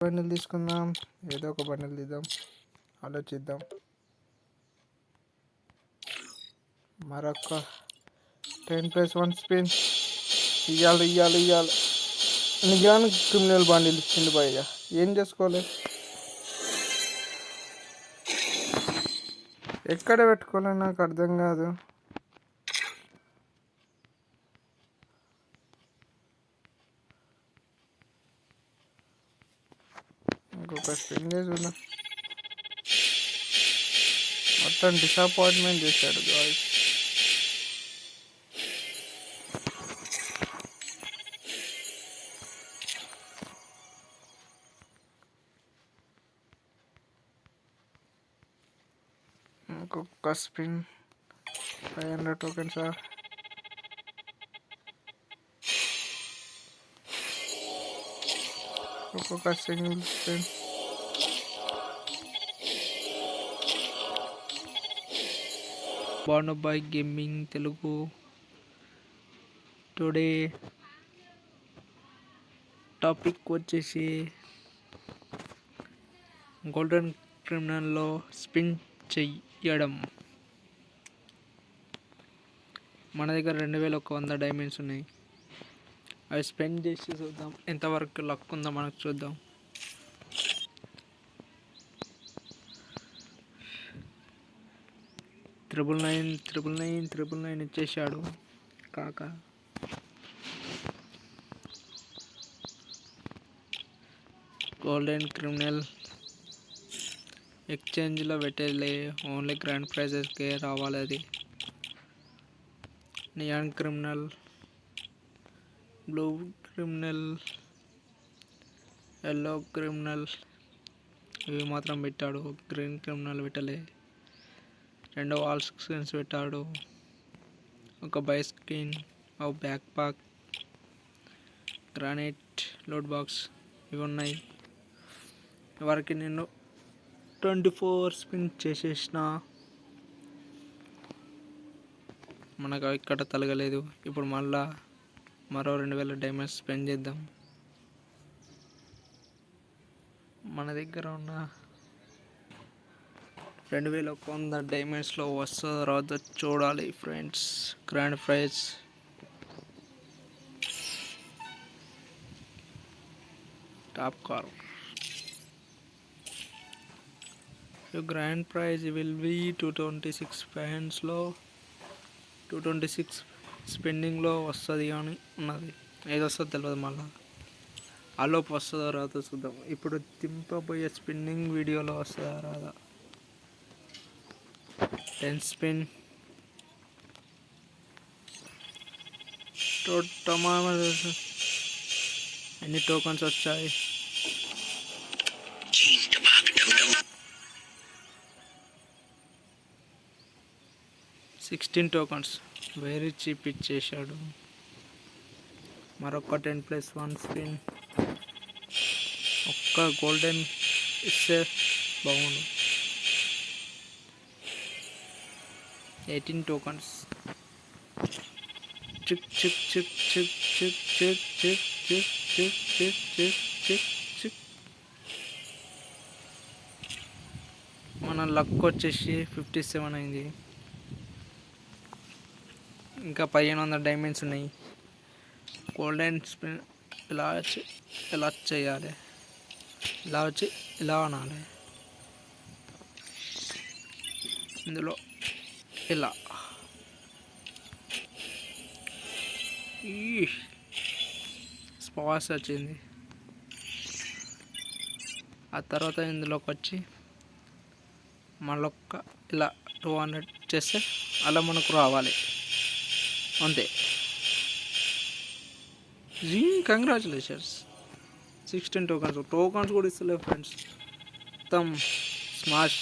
Bundle తీసుకుందాం, ఏదో ఒక బండిల్ తీద్దాం, ఆలోచిద్దాం. మరొక 10+1 స్పిన్ ఇయ్యాలి. నిజానికి క్రిమినల్ బండిల్ ఇచ్చిండు భయ్య, ఏం చేసుకోవాలి, ఎక్కడ పెట్టుకోవాలి నాకు అర్థం కాదు. ఇంకొక స్పిన్ చూద్దాం. మొత్తం డిసప్పాయింట్మెంట్ చేశాడు గాయ్స్. ఇంకొక స్పిన్ 500 టోకెన్స్. ఒక్కొక్క సింగిల్ స్పిన్. బాణబాయ్ గేమింగ్ తెలుగు. టుడే టాపిక్ వచ్చేసి గోల్డెన్ క్రిమినల్లో స్పిన్ చెయ్యడం. మన దగ్గర 2100 డైమండ్స్ ఉన్నాయి. అవి స్పెండ్ చేసి చూద్దాం ఎంతవరకు లక్ ఉందో మనకు చూద్దాం. ట్రిపుల్ నైన్ ఇచ్చేసాడు కాక. గోల్డెన్ క్రిమినల్ ఎక్స్చేంజ్లో పెట్టేలే, ఓన్లీ గ్రాండ్ ప్రైజెస్కే రావాలి అది. Neon criminal, blue criminal, yellow criminal ఇవి మాత్రం పెట్టాడు. గ్రీన్ క్రిమినల్ పెట్టలే. 2 వాల్ స్కిన్స్ పెట్టాడు. ఒక బై స్కిన్, ఒక back pack, granite load box ఇవి ఉన్నాయి. వరకు నేను 24 స్పిన్ చేసేసిన. మనకు ఇక్కడ తలగలేదు. ఇప్పుడు మళ్ళా మరో 2000 డైమండ్స్ స్పెండ్ చేద్దాం. మన దగ్గర ఉన్న 2100 డైమండ్స్లో వస్తుందో రాదో చూడాలి friends. Grand praise top car. Your grand prize will be 226 points-లో 226 స్పెండింగ్లో వస్తుంది అని ఉన్నది. ఏది వస్తుందో తెలియదు. మళ్ళీ ఆలోపు వస్తుందో రాదో చూద్దాం. ఇప్పుడు దింపబోయే స్పిన్నింగ్ వీడియోలో వస్తుందా రాదా. 10 స్పిన్. ఎన్ని టోకన్స్ వచ్చాయి? 16 టోకన్స్. వెరీ చీప్ ఇచ్చేసాడు. మరొక 10+1 స్పిన్. ఒక్క గోల్డెన్ ఇస్తే బాగుండు. 18 టోకన్స్. చిక్ చిక్ చిక్ చిక్ చిక్ చిక్ చిక్ చిక్ చిక్ చిక్ చిక్ చిక్ చిక్. మన లక్ వచ్చేసి 57 అయింది. ఇంకా 1500 డైమండ్స్ ఉన్నాయి. గోల్డెన్ స్పిన్ ఇలా చేయాలి. ఇలా వచ్చి ఇలా అనాలి. ఇందులో ఇలా స్పాస్ వచ్చింది. ఆ తర్వాత ఇందులోకి వచ్చి మళ్ళొక్క ఇలా 200 చేస్తే అలా మనకు రావాలి అంతే. కంగ్రాచులేషన్స్. 16 టోకన్స్ కూడా ఇస్తలేవు ఫ్రెండ్స్. మొత్తం స్మాష్.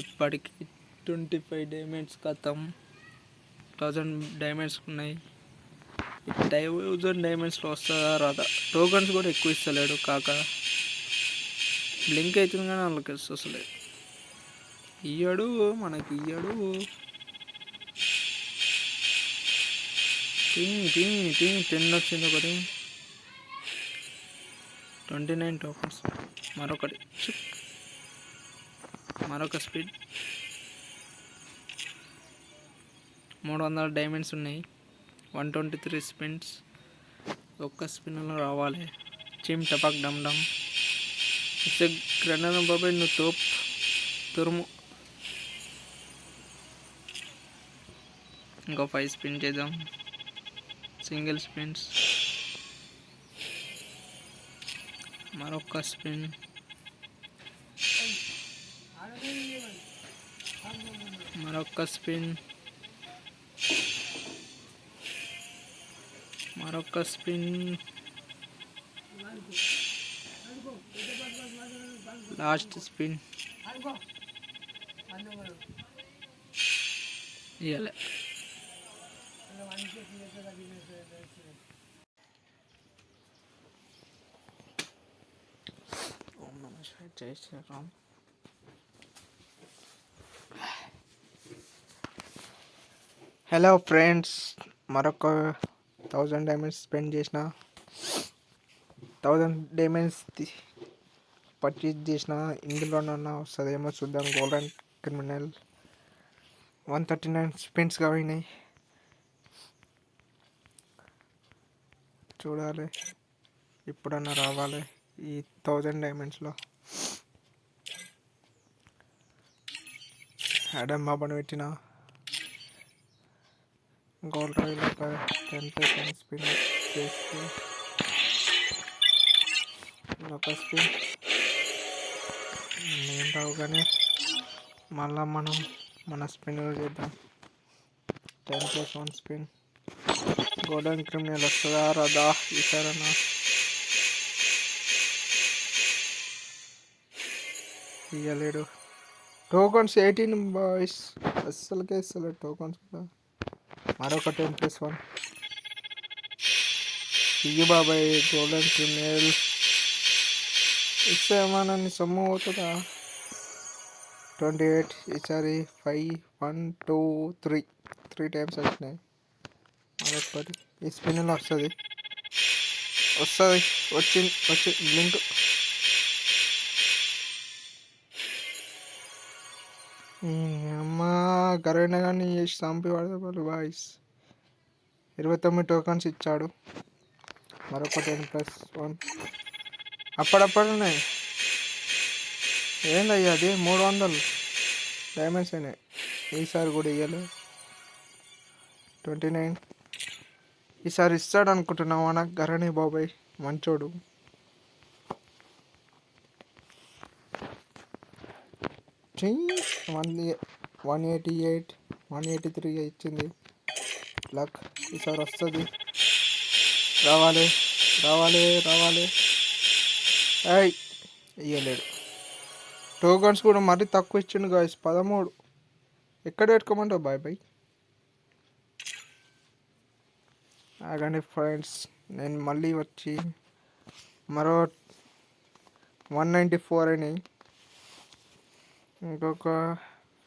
ఇప్పటికి 25 డైమండ్స్ ఖతం. 1000 డైమండ్స్ ఉన్నాయి. 1000 డైమండ్స్లో వస్తుందా రాదా. టోకన్స్ కూడా ఎక్కువ ఇస్తలేడు కాక. బ్లింక్ అవుతుంది కానీ వాళ్ళకి వస్తలేదు. ఇయ్యడు మనకి ఇయ్యడు. టీ టీ టీ 10 వచ్చింది ఒకటి. 29 టోకన్స్. మరొకటి మరొక స్పీడ్. 300 డైమండ్స్ ఉన్నాయి. 123 స్పిన్స్. ఒక్క స్పిన్లో రావాలి. చిమ్ టపాక్ డమ్ డమ్. గ్రనర్ బాబాయ్ నువ్వు తోప్ తురుము. ఇంకో 5 స్పిన్ చేద్దాం. Single spins. మరొక స్పిన్. మరొక స్పిన్. మరొక స్పిన్. Last spin. ఇవ్వలే. ఓం నమః శివాయ. జై శ్రీరామ్. హలో ఫ్రెండ్స్, మరొక 1000 డైమండ్స్ స్పెండ్ చేసిన. 1000 డైమండ్స్ పర్చేజ్ చేసిన. ఇందులోనన్నా వస్తుందేమో చూద్దాం. గోల్డెన్ క్రిమినల్ 139 స్పిన్స్ పోయినాయి. చూడాలి ఇప్పుడన్నా రావాలి ఈ 1000 డైమండ్స్లో. యాడమ్ బాబాను పెట్టిన. గోల్డ్ రాయిల్ ఒక 10% స్పిన్ చేసి ఒక స్పిన్ ఏం రావు కానీ మళ్ళా మనం మన స్పిన్ చేద్దాం. 10+1 స్పిన్. గోల్డెన్ క్రిమినల్ వస్తుందా రాదా ఈసారన్నా? ఇవ్వలేడు. Tokens 18 boys. అస్సలకే ఇస్తలేడు టోకన్స్ కూడా. మరొక 10+1 ఇయ్యి బాబాయ్. గోల్డెన్ క్రిమినల్ ఇస్తే ఏమన్నా సొమ్ము పోతుందా? 28. ఈసారి 5 1 2 3 టైమ్స్ వచ్చినాయి. మరొకటి ఈ స్పిన్లో వస్తుంది. వచ్చి బ్లింక్. అమ్మ గరైనా కానీ చంపి పడతారు బాయ్స్. 29 టోకన్స్ ఇచ్చాడు. మరొక 10+1 అప్పుడప్పుడునే. ఏందయ్యా అది? 300 డైమండ్స్ అయినాయి. ఈసారి కూడా ఇవ్వలే. 29. ఈసారి ఇస్తాడు అనుకుంటున్నావు అన్న గరణి బాబాయ్, మంచోడు. చెయ్యి 188 183 ఇచ్చింది. లక్ ఈసారి వస్తుంది. రావాలి. ఇవ్వలేడు. టోకన్స్ కూడా మరీ తక్కువ ఇచ్చిండు గాయస్. 13. ఎక్కడ పెట్టుకోమంటావు బాయ్? ఆగండి ఫ్రెండ్స్, నేను మళ్ళీ వచ్చి మరో 194 అయినాయి. ఇంకొక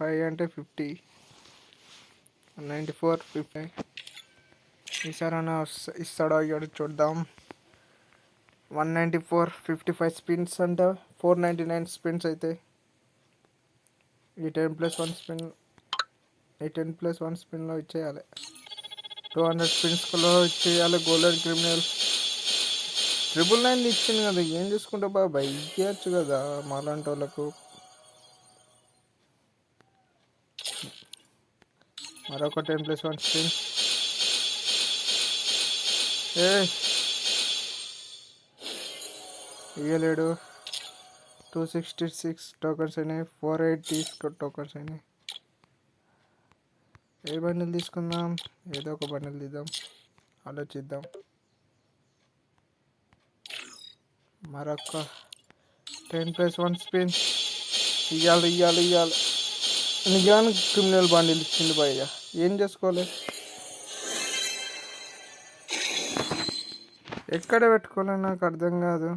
5 అంటే 50. 94 50. ఈసారైనా ఇస్తాడో అయ్యాడు చూద్దాం. 194 55 స్పిన్స్ అంటే 499 స్పిన్స్ అయితే ఈ 10+1 స్పిన్. ఈ 10+1 స్పిన్లో ఇచ్చేయాలి. 200 స్పిన్స్లో ఇచ్చేయాలి. గోల్డెన్ క్రిమినల్ 999 ఇచ్చింది కదా. ఏం చూసుకుంటా బాబాయ్, ఇచ్చేయచ్చు కదా మాలాంటి వాళ్ళకు. మరొక 10+1 స్పిన్. ఇవ్వలేడు. 266 టోకన్స్ అయినాయి. 480 టోకన్స్ అయినాయి. ఏ బండిల్ తీసుకుందాం? ఏదో ఒక బండిల్ తీద్దాం, ఆలోచిద్దాం. మరొక 10+1 స్పిన్. ఇవ్వాలి. నిజానికి క్రిమినల్ బండిల్ ఇచ్చింది భయ్య. ఏం చేసుకోవాలి? ఎక్కడ పెట్టుకోవాలి నాకు అర్థం కాదు.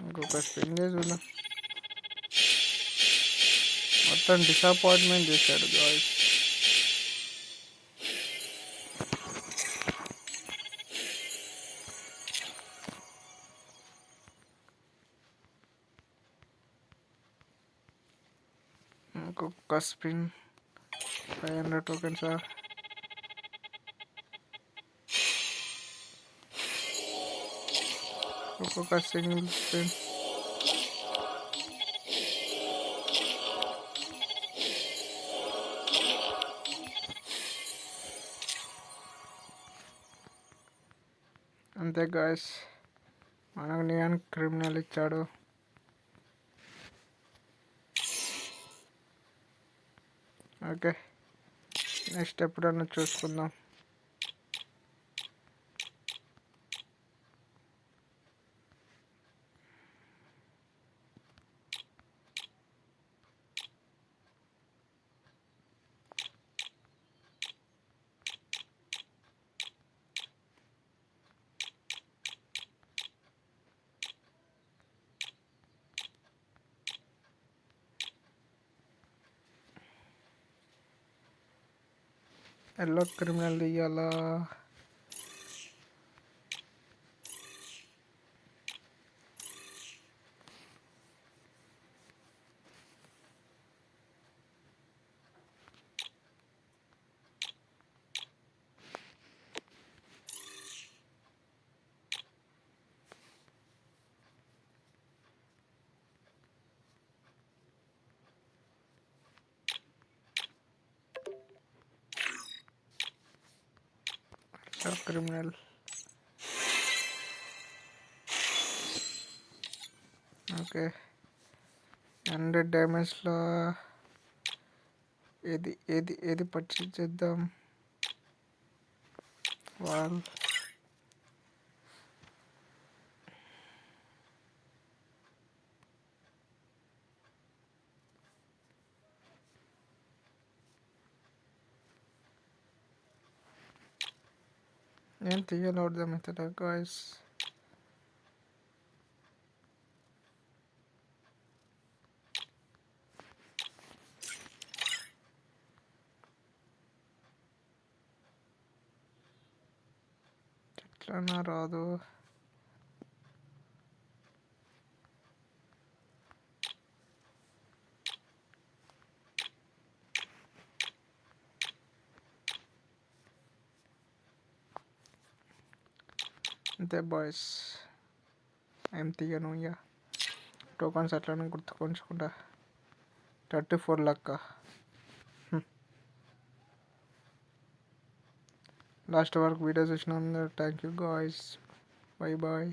ఇంకొక స్పిన్ చేసి చూద్దాం. మొత్తం డిసప్పాయింట్మెంట్ చేశాడు గాయస్. ఇంకొక స్పిన్ 500 టోకెన్స్. ఒక్కొక్క సింగిల్ స్పిన్. అంతే గాయస్, మనకు నియాన్ క్రిమినల్ ఇచ్చాడు. ఓకే, నెక్స్ట్ ఎప్పుడన్నా చూసుకుందాం. ఎల్లో క్రిమినల్ తీయాలా? క్రిమినల్. ఓకే, 100 డ్యామేజ్లో ఏది పర్చేజ్ చేద్దాం? వాల్. నేను తీయాలి అర్థమవుతుందా గాయస్? ఎట్లన్నా రాదు. అంతే బాయ్స్, ఏం తీయను. ఇక టోకన్స్ అట్లనే గుర్తుకొంచుకుంటా. 34 లక్క. లాస్ట్ వరకు వీడియో చూసినందుకు thank you guys. Bye bye.